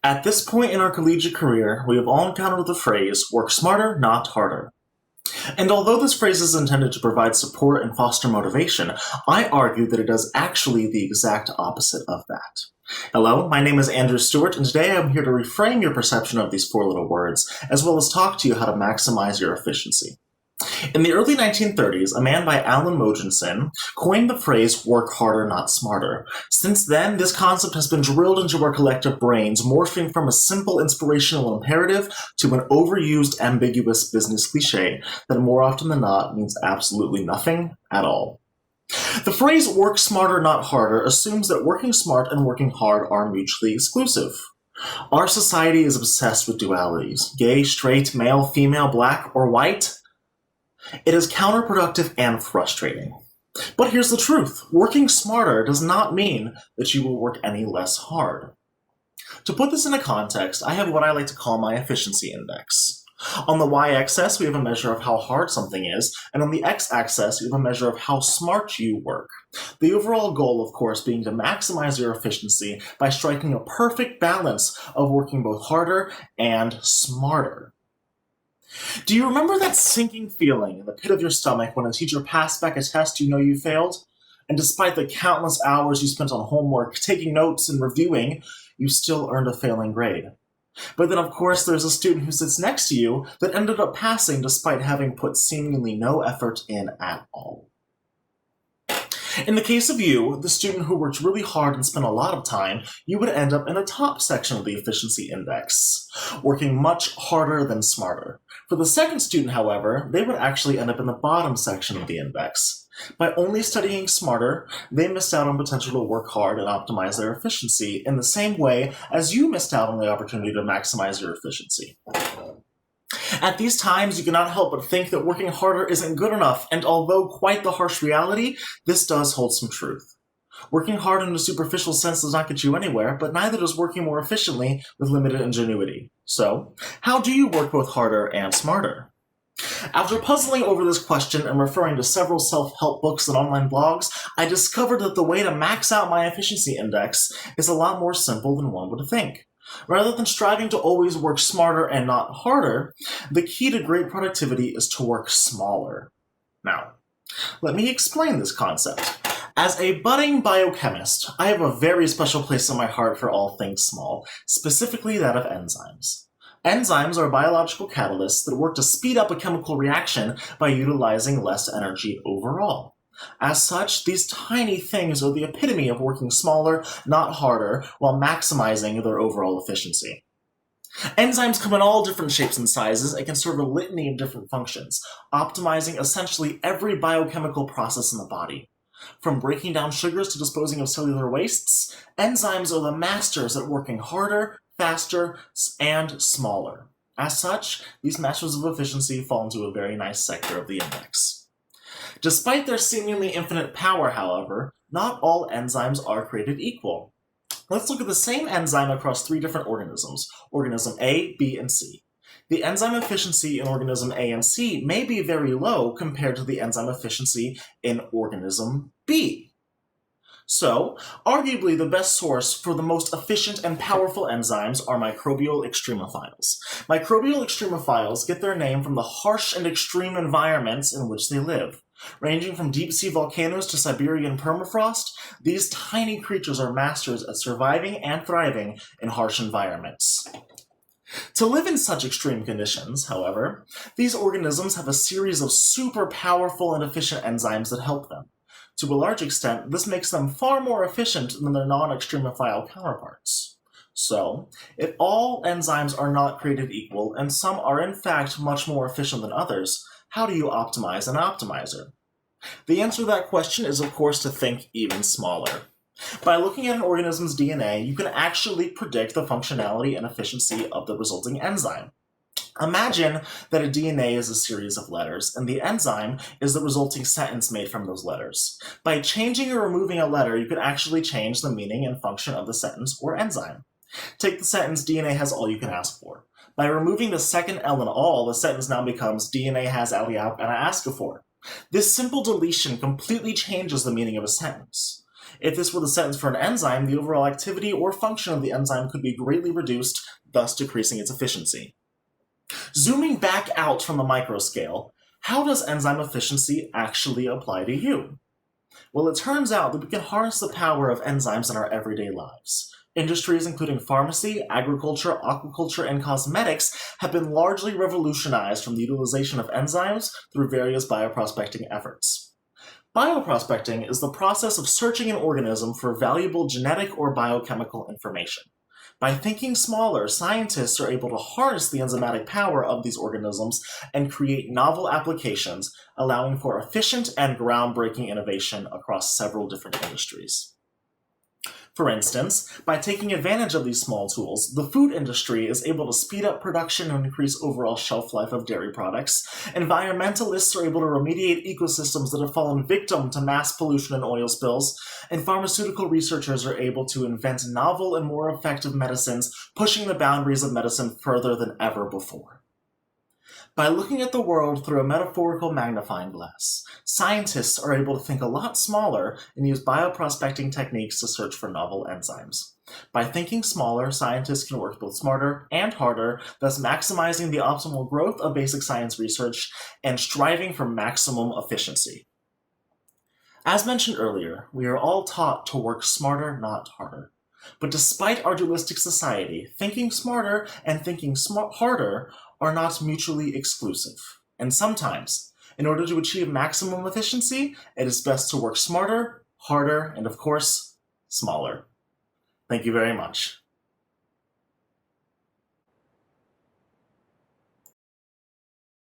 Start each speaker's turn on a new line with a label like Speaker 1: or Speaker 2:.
Speaker 1: At this point in our collegiate career, we have all encountered the phrase, work smarter, not harder. And although this phrase is intended to provide support and foster motivation, I argue that it is actually the exact opposite of that. Hello, my name is Andrew Stewart, and today I'm here to reframe your perception of these four little words, as well as talk to you how to maximize your efficiency. In the early 1930s, a man by Alan Mogensen coined the phrase work harder, not smarter. Since then, this concept has been drilled into our collective brains, morphing from a simple inspirational imperative to an overused, ambiguous business cliche that more often than not means absolutely nothing at all. The phrase work smarter, not harder assumes that working smart and working hard are mutually exclusive. Our society is obsessed with dualities: gay, straight, male, female, black, or white. It is counterproductive and frustrating. But here's the truth. Working smarter does not mean that you will work any less hard. To put this into context, I have what I like to call my efficiency index. On the y-axis, we have a measure of how hard something is, and on the x-axis, we have a measure of how smart you work. The overall goal, of course, being to maximize your efficiency by striking a perfect balance of working both harder and smarter. Do you remember that sinking feeling in the pit of your stomach when a teacher passed back a test you know you failed? And despite the countless hours you spent on homework, taking notes, and reviewing, you still earned a failing grade. But then, of course, there's a student who sits next to you that ended up passing despite having put seemingly no effort in at all. In the case of you, the student who worked really hard and spent a lot of time, you would end up in the top section of the efficiency index, working much harder than smarter. For the second student, however, they would actually end up in the bottom section of the index. By only studying smarter, they missed out on potential to work hard and optimize their efficiency in the same way as you missed out on the opportunity to maximize your efficiency. At these times, you cannot help but think that working harder isn't good enough, and although quite the harsh reality, this does hold some truth. Working hard in a superficial sense does not get you anywhere, but neither does working more efficiently with limited ingenuity. So, how do you work both harder and smarter? After puzzling over this question and referring to several self-help books and online blogs, I discovered that the way to max out my efficiency index is a lot more simple than one would think. Rather than striving to always work smarter and not harder, the key to great productivity is to work smaller. Now, let me explain this concept. As a budding biochemist, I have a very special place in my heart for all things small, specifically that of enzymes. Enzymes are biological catalysts that work to speed up a chemical reaction by utilizing less energy overall. As such, these tiny things are the epitome of working smaller, not harder, while maximizing their overall efficiency. Enzymes come in all different shapes and sizes and can serve a litany of different functions, optimizing essentially every biochemical process in the body. From breaking down sugars to disposing of cellular wastes, enzymes are the masters at working harder, faster, and smaller. As such, these masters of efficiency fall into a very nice sector of the index. Despite their seemingly infinite power, however, not all enzymes are created equal. Let's look at the same enzyme across three different organisms, organism A, B, and C. The enzyme efficiency in organism A and C may be very low compared to the enzyme efficiency in organism B. So, arguably the best source for the most efficient and powerful enzymes are microbial extremophiles. Microbial extremophiles get their name from the harsh and extreme environments in which they live. Ranging from deep-sea volcanoes to Siberian permafrost, these tiny creatures are masters at surviving and thriving in harsh environments. To live in such extreme conditions, however, these organisms have a series of super powerful and efficient enzymes that help them. To a large extent, this makes them far more efficient than their non-extremophile counterparts. So, if all enzymes are not created equal, and some are in fact much more efficient than others, how do you optimize an optimizer? The answer to that question is, of course, to think even smaller. By looking at an organism's DNA, you can actually predict the functionality and efficiency of the resulting enzyme. Imagine that a DNA is a series of letters, and the enzyme is the resulting sentence made from those letters. By changing or removing a letter, you can actually change the meaning and function of the sentence or enzyme. Take the sentence, DNA has all you can ask for. By removing the second L in all, the sentence now becomes DNA has all you can ask for. This simple deletion completely changes the meaning of a sentence. If this were the sentence for an enzyme, the overall activity or function of the enzyme could be greatly reduced, thus decreasing its efficiency. Zooming back out from the microscale, how does enzyme efficiency actually apply to you? Well, it turns out that we can harness the power of enzymes in our everyday lives. Industries including pharmacy, agriculture, aquaculture, and cosmetics have been largely revolutionized from the utilization of enzymes through various bioprospecting efforts. Bioprospecting is the process of searching an organism for valuable genetic or biochemical information. By thinking smaller, scientists are able to harness the enzymatic power of these organisms and create novel applications, allowing for efficient and groundbreaking innovation across several different industries. For instance, by taking advantage of these small tools, the food industry is able to speed up production and increase overall shelf life of dairy products. Environmentalists are able to remediate ecosystems that have fallen victim to mass pollution and oil spills, and pharmaceutical researchers are able to invent novel and more effective medicines, pushing the boundaries of medicine further than ever before. By looking at the world through a metaphorical magnifying glass, scientists are able to think a lot smaller and use bioprospecting techniques to search for novel enzymes. By thinking smaller, scientists can work both smarter and harder, thus maximizing the optimal growth of basic science research and striving for maximum efficiency. As mentioned earlier, we are all taught to work smarter, not harder. But despite our dualistic society, thinking smarter and thinking harder are not mutually exclusive. And sometimes, in order to achieve maximum efficiency, it is best to work smarter, harder, and of course, smaller. Thank you very much.